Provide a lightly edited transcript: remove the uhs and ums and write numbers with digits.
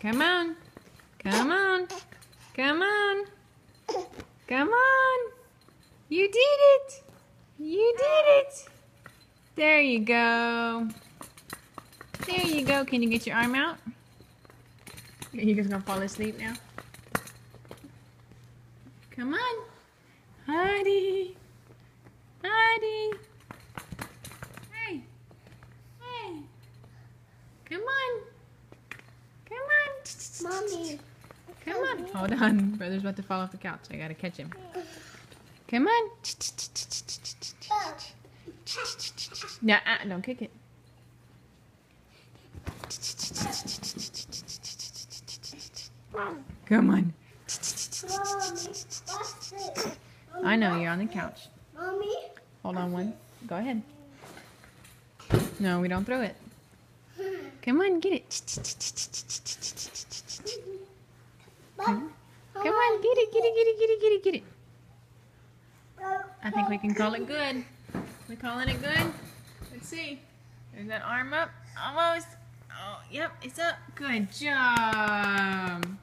Come on. Come on. Come on. Come on. You did it. You did it. There you go. There you go. Can you get your arm out? You just gonna fall asleep now? Come on. Heidi. Heidi. Hey. Hey. Come on. Come on. Mommy. Come on. Hold on. Brother's about to fall off the couch. I gotta catch him. Come on. No, don't kick it. Come on. I know, you're on the couch. Mommy. Hold on one. Go ahead. No, we don't throw it. Come on, get it. Come on, get it, get it, get it, get it, get it, get it. I think we can call it good. We calling it good? Let's see. There's that arm up. Almost. Oh, yep, it's up. Good job.